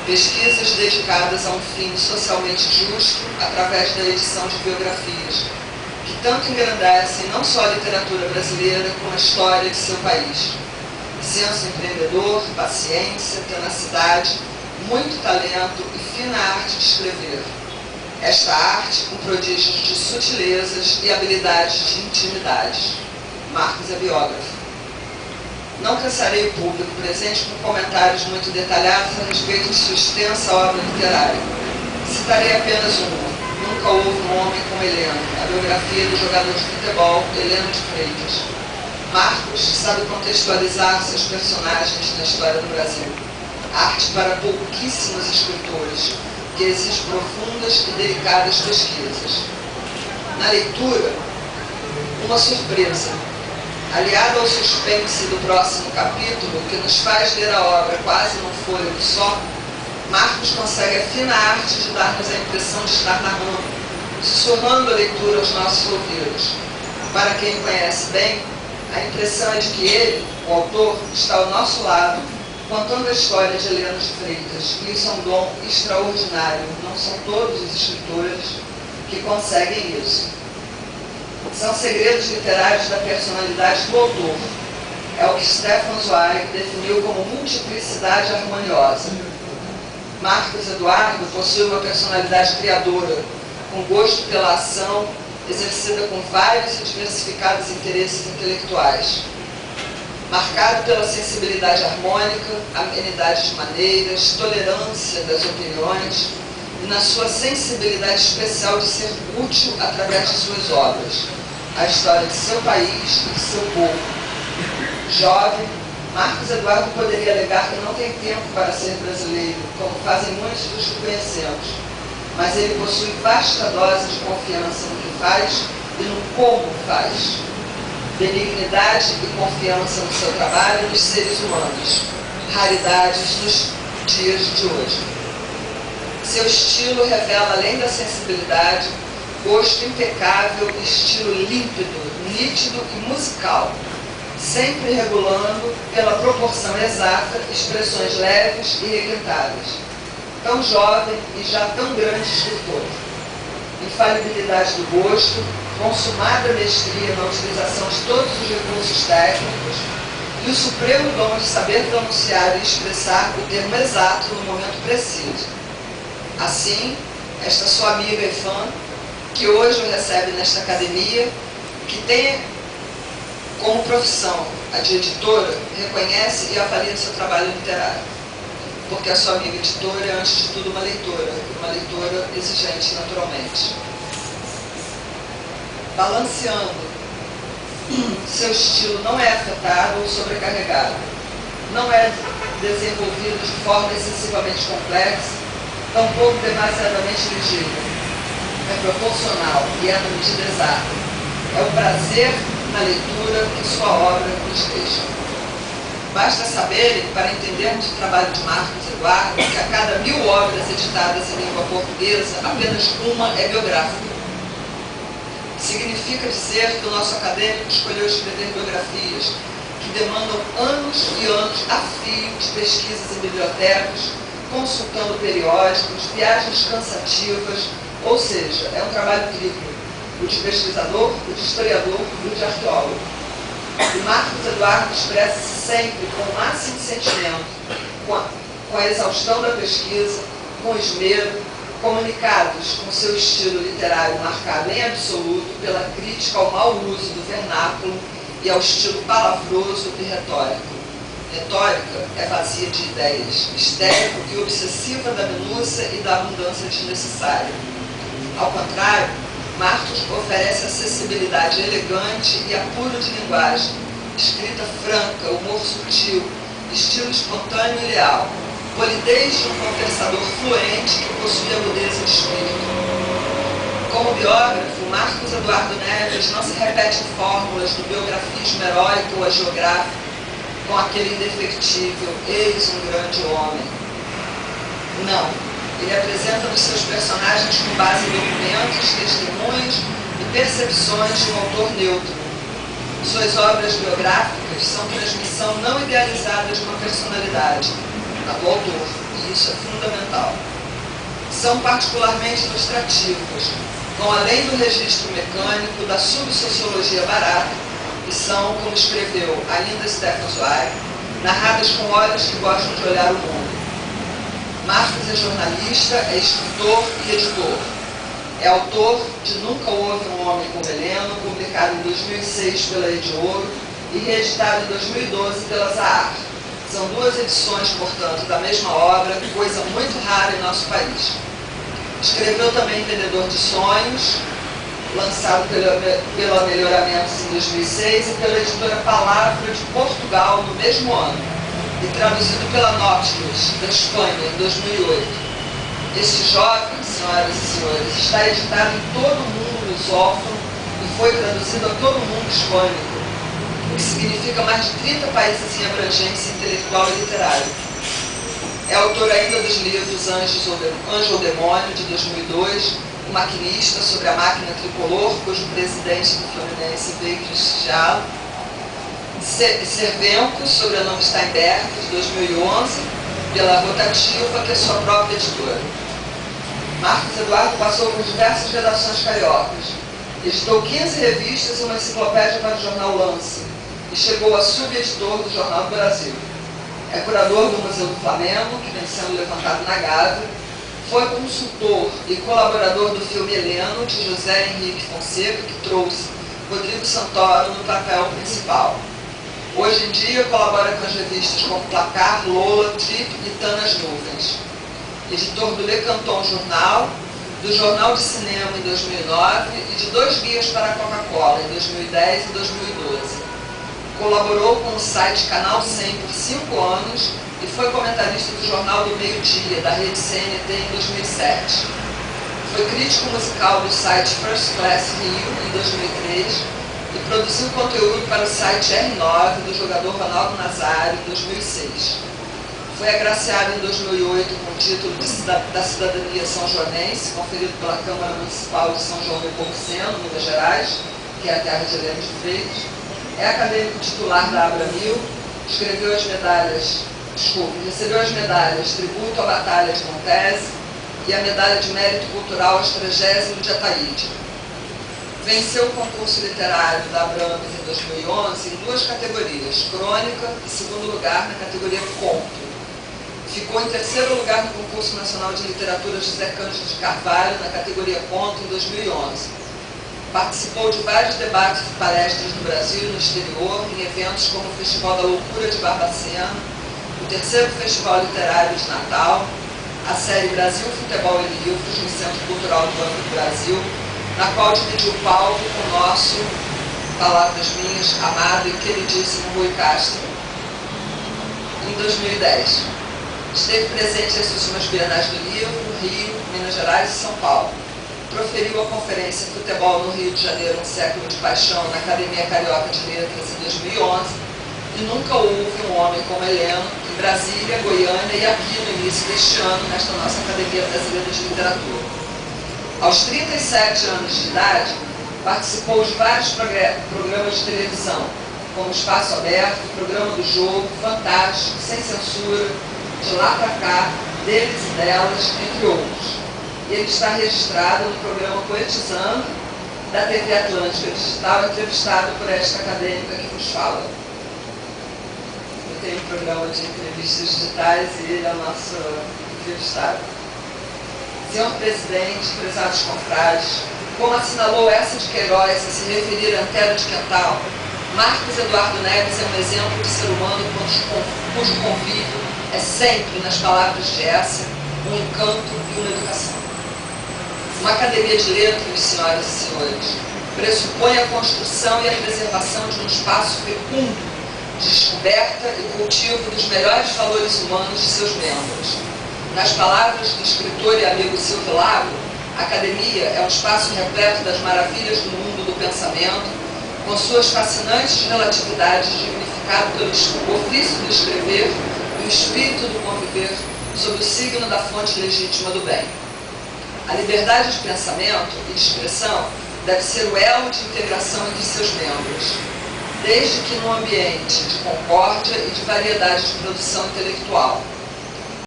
pesquisas dedicadas a um fim socialmente justo através da edição de biografias, que tanto engrandecem não só a literatura brasileira, como a história de seu país. Senso empreendedor, paciência, tenacidade, muito talento e fina arte de escrever. Esta arte com prodígios de sutilezas e habilidades de intimidade. Marcos é biógrafo. Não cansarei o público presente com comentários muito detalhados a respeito de sua extensa obra literária. Citarei apenas uma. Nunca houve um homem como Heleno, a biografia do jogador de futebol Heleno de Freitas. Marcos sabe contextualizar seus personagens na história do Brasil. Arte para pouquíssimos escritores, que exige profundas e delicadas pesquisas. Na leitura, uma surpresa. Aliado ao suspense do próximo capítulo, que nos faz ler a obra quase num fôlego só, Marcos consegue a fina arte de dar-nos a impressão de estar narrando, sussurrando a leitura aos nossos ouvidos. Para quem o conhece bem, a impressão é de que ele, o autor, está ao nosso lado, contando a história de Heleno de Freitas, e isso é um dom extraordinário. Não são todos os escritores que conseguem isso. São segredos literários da personalidade do autor. É o que Stefan Zweig definiu como multiplicidade harmoniosa. Marcos Eduardo possui uma personalidade criadora, com gosto pela ação, exercida com vários e diversificados interesses intelectuais. Marcado pela sensibilidade harmônica, amenidade de maneiras, tolerância das opiniões e na sua sensibilidade especial de ser útil através de suas obras, a história de seu país e de seu povo. Jovem, Marcos Eduardo poderia alegar que não tem tempo para ser brasileiro, como fazem muitos dos que conhecemos, mas ele possui vasta dose de confiança no que faz e no como faz. Benignidade e confiança no seu trabalho dos seres humanos, raridades nos dias de hoje. Seu estilo revela, além da sensibilidade, gosto impecável e estilo límpido, nítido e musical, sempre regulando, pela proporção exata, expressões leves e requintadas. Tão jovem e já tão grande escritor. Infalibilidade do gosto, consumada mestria na utilização de todos os recursos técnicos e o supremo dom de saber pronunciar e expressar o termo exato no momento preciso. Assim, esta sua amiga e fã, que hoje o recebe nesta academia, que tem como profissão a de editora, reconhece e avalia seu trabalho literário, porque a sua amiga editora é, antes de tudo, uma leitora exigente naturalmente. Balanceando, seu estilo não é afetado ou sobrecarregado, não é desenvolvido de forma excessivamente complexa, tampouco demasiadamente ligeira. É proporcional e é na medida exata. É o prazer na leitura que sua obra nos deixa. Basta saberem, para entendermos o trabalho de Marcos Eduardo, que a cada 1000 obras editadas em língua portuguesa, apenas uma é biográfica. Significa dizer que o nosso acadêmico escolheu escrever biografias que demandam anos e anos a fio de pesquisas em bibliotecas, consultando periódicos, viagens cansativas, ou seja, é um trabalho triplo, o de pesquisador, o de historiador e o de arqueólogo. E Marcos Eduardo expressa-se sempre com o máximo sentimento, com a exaustão da pesquisa, com esmero, comunicados com seu estilo literário marcado em absoluto pela crítica ao mau uso do vernáculo e ao estilo palavroso e retórico. Retórica é vazia de ideias, estéril e obsessiva da minúcia e da abundância desnecessária. Ao contrário, Marcos oferece acessibilidade elegante e apuro de linguagem, escrita franca, humor sutil, estilo espontâneo e leal, polidez de um conversador fluente que possui agudeza de espírito. Como biógrafo, Marcos Eduardo Neves não se repete em fórmulas do biografismo heróico ou hagiográfico, com aquele indefectível, eis um grande homem. Não. Ele apresenta nos seus personagens com base em documentos, testemunhos e percepções de um autor neutro. Suas obras biográficas são transmissão não idealizada de uma personalidade, do autor, e isso é fundamental. São particularmente ilustrativas, vão além do registro mecânico da subsociologia barata, e são, como escreveu ainda Stefan Zweig, narradas com olhos que gostam de olhar o mundo. Marcos é jornalista, é escritor e editor. É autor de Nunca Houve um Homem como Heleno, publicado em 2006 pela Ediouro e reeditado em 2012 pela Zahar. São duas edições, portanto, da mesma obra, coisa muito rara em nosso país. Escreveu também Vendedor de Sonhos, lançado pela Melhoramentos em 2006 e pela editora Palavra de Portugal no mesmo ano, e traduzido pela Nautilus, da Espanha, em 2008. Este jovem, senhoras e senhores, está editado em todo o mundo lusófono e foi traduzido a todo o mundo hispânico, o que significa mais de 30 países em abrangência intelectual e literária. É autor ainda dos livros Anjo ou Demônio, de 2002, O Maquinista, sobre a máquina tricolor, cujo presidente do Fluminense veio prestigiá-lo, Cervenco, sobre a nome Steinberg, de 2011, pela Rotativa, que é sua própria editora. Marcos Eduardo passou por diversas redações cariocas, editou 15 revistas e uma enciclopédia para o jornal Lance, e chegou a subeditor do Jornal do Brasil. É curador do Museu do Flamengo, que vem sendo levantado na Gávea, foi consultor e colaborador do filme Heleno, de José Henrique Fonseca, que trouxe Rodrigo Santoro no papel principal. Hoje em dia colabora com as revistas como Placar, Lola, Trip e Tá nas Nuvens. Editor do Le Canton Jornal, do Jornal de Cinema em 2009 e de 2 guias para a Coca-Cola em 2010 e 2012. Colaborou com o site Canal 100 por 5 anos e foi comentarista do Jornal do Meio-Dia, da rede CNT, em 2007. Foi crítico musical do site First Class Rio, em 2003, e produziu conteúdo para o site R9 do jogador Ronaldo Nazário, em 2006. Foi agraciado em 2008 com o título da Cidadania São Joanense, conferido pela Câmara Municipal de São João do Nepomuceno, Minas Gerais, que é a terra de Heleno de Freitas. É acadêmico titular da Abramil, recebeu as medalhas Tributo à Batalha de Montese e a Medalha de Mérito Cultural Astragésimo de Ataíde. Venceu o concurso literário da Abrams em 2011 em 2 categorias, crônica e 2º lugar na categoria conto. Ficou em 3º lugar no concurso nacional de literatura José Cândido de Carvalho na categoria conto em 2011. Participou de vários debates e palestras no Brasil e no exterior, em eventos como o Festival da Loucura de Barbacena, o 3º Festival Literário de Natal, a série Brasil, Futebol e Livros, no Centro Cultural do Banco do Brasil, na qual dividiu o palco com o nosso, palavras minhas, amado e queridíssimo Rui Castro, em 2010. Esteve presente nas últimas Bienais do Livro, Rio, Minas Gerais e São Paulo. Proferiu a conferência Futebol no Rio de Janeiro, um século de paixão, na Academia Carioca de Letras em 2011, e Nunca Houve um Homem como Heleno, em Brasília, Goiânia e aqui no início deste ano, nesta nossa Academia Brasileira de Literatura. Aos 37 anos de idade, participou de vários programas de televisão, como Espaço Aberto, Programa do Jogo, Fantástico, Sem Censura, De Lá Pra Cá, Deles e Delas, entre outros. Ele está registrado no programa Poetizando, da TV Atlântica Digital, entrevistado por esta acadêmica que vos fala. Eu tenho um programa de entrevistas digitais e ele é o nosso entrevistado. Senhor Presidente, prezados confrades, como assinalou essa de Queiroz a se referir a Antero de Quental, Marcos Eduardo Neves é um exemplo de ser humano cujo convívio é sempre, nas palavras de essa, um encanto e uma educação. Uma academia de letras, senhoras e senhores, pressupõe a construção e a preservação de um espaço fecundo de descoberta e cultivo dos melhores valores humanos de seus membros. Nas palavras do escritor e amigo Silvio Lago, a academia é um espaço repleto das maravilhas do mundo do pensamento, com suas fascinantes relatividades dignificado pelo ofício do escrever e o espírito do conviver sob o signo da fonte legítima do bem. A liberdade de pensamento e de expressão deve ser o elo de integração entre seus membros, desde que num ambiente de concórdia e de variedade de produção intelectual.